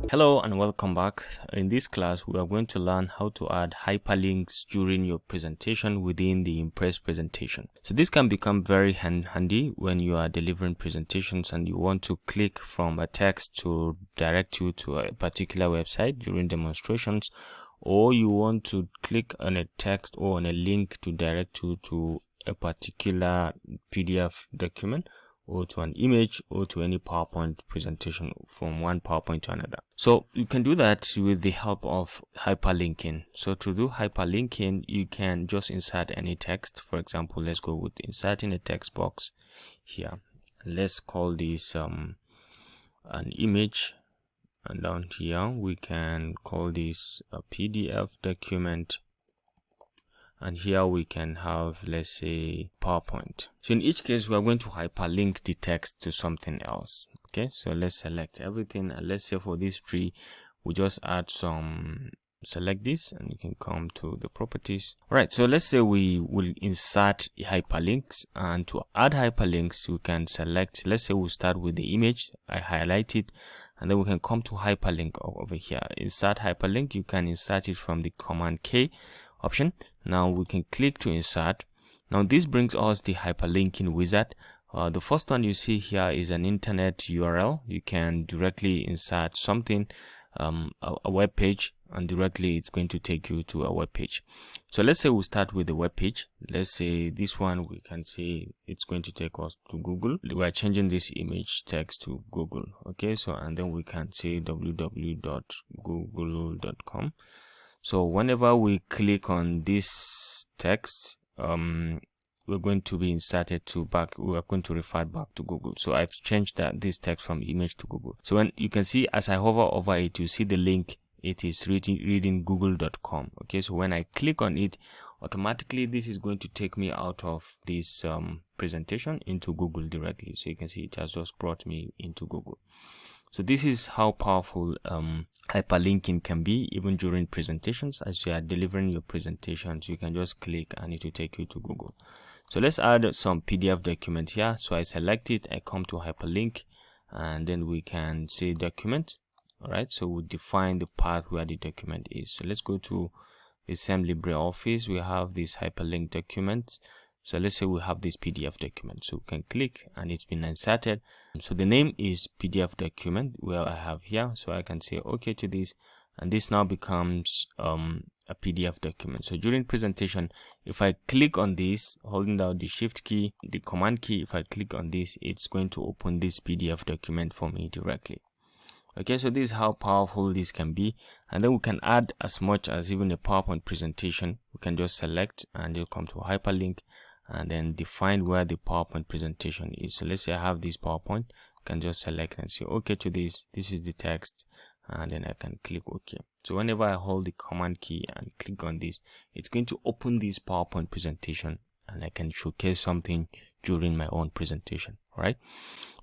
Hello and welcome back. In this class, we are going to learn how to add hyperlinks during your presentation within the Impress presentation. So this can become very handy when you are delivering presentations and you want to click from a text to direct you to a particular website during demonstrations, or you want to click on a text or on a link to direct you to a particular PDF document, or to an image, or to any PowerPoint presentation from one PowerPoint to another. So you can do that with the help of hyperlinking. So to do hyperlinking, you can just insert any text. For example, let's go with inserting a text box here. Let's call this an image, and down here we can call this a PDF document. And here we can have, let's say, PowerPoint. So in each case, we are going to hyperlink the text to something else. Okay, so let's select everything, and let's say for this tree, we just add some, select this, and you can come to the properties. All right, so let's say we will insert hyperlinks, and to add hyperlinks, we can select, let's say we'll start with the image. I highlight it, and then we can come to hyperlink over here. Insert hyperlink, you can insert it from the Command K option. Now we can click to insert. Now this brings us the hyperlinking wizard. The first one you see here is an internet URL. You can directly insert something, a web page, and directly it's going to take you to a web page. So let's say we start with the web page. Let's say this one, we can say it's going to take us to Google. We are changing this image text to Google. Okay, so and then we can say www.google.com. So whenever we click on this text, we're going to be inserted to back. We are going to refer back to Google. So I've changed this text from image to Google. So when you can see, as I hover over it, you see the link. It is reading google.com. Okay, so when I click on it, automatically this is going to take me out of this presentation into Google directly. So you can see it has just brought me into Google. So this is how powerful hyperlinking can be, even during presentations. As you are delivering your presentations, you can just click and it will take you to Google. So let's add some PDF document here. So I select it, I come to hyperlink, and then we can say document. All right, so we define the path where the document is. So let's go to the same LibreOffice. We have this hyperlink document. So let's say we have this PDF document. So we can click and it's been inserted. So the name is PDF document where I have here. So I can say OK to this, and this now becomes a PDF document. So during presentation, if I click on this, holding down the Shift key, the Command key, if I click on this, it's going to open this PDF document for me directly. Okay, so this is how powerful this can be. And then we can add as much as even a PowerPoint presentation. We can just select and you'll come to hyperlink and then define where the PowerPoint presentation is. So let's say I have this PowerPoint. I can just select and say OK to this. This is the text, and then I can click OK. So whenever I hold the Command key and click on this, it's going to open this PowerPoint presentation, and I can showcase something during my own presentation. All right,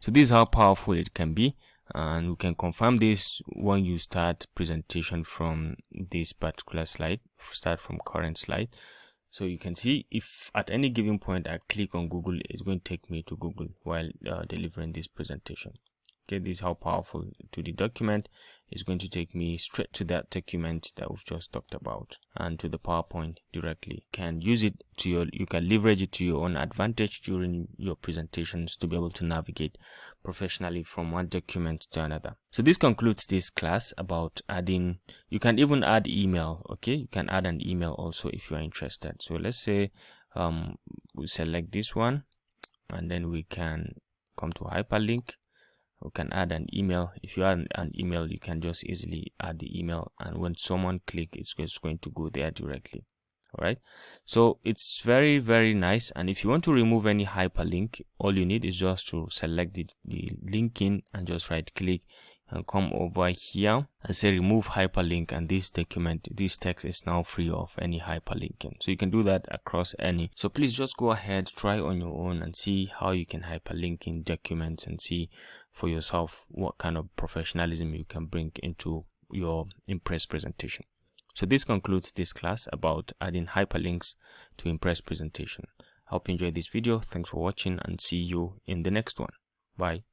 so this is how powerful it can be, and we can confirm this when you start presentation from this particular slide. Start from current slide. So you can see if at any given point I click on Google, it's going to take me to Google while delivering this presentation. Okay, this is how powerful to the document. It's going to take me straight to that document that we've just talked about and to the PowerPoint directly. You can use it to you can leverage it to your own advantage during your presentations to be able to navigate professionally from one document to another. So this concludes this class about adding. You can even add email. Okay, you can add an email also if you are interested. So let's say we select this one, and then we can come to hyperlink. We can add an email. If you add an email, you can just easily add the email, and when someone clicks, it's just going to go there directly. All right, so it's very, very nice. And if you want to remove any hyperlink, all you need is just to select the linking and just right click and come over here and say remove hyperlink, and this document, this text is now free of any hyperlinking. So you can do that across any. So please just go ahead, try on your own and see how you can hyperlink in documents, and see for yourself what kind of professionalism you can bring into your Impress presentation. So this concludes this class about adding hyperlinks to Impress presentation. I hope you enjoyed this video. Thanks for watching, and see you in the next one. Bye.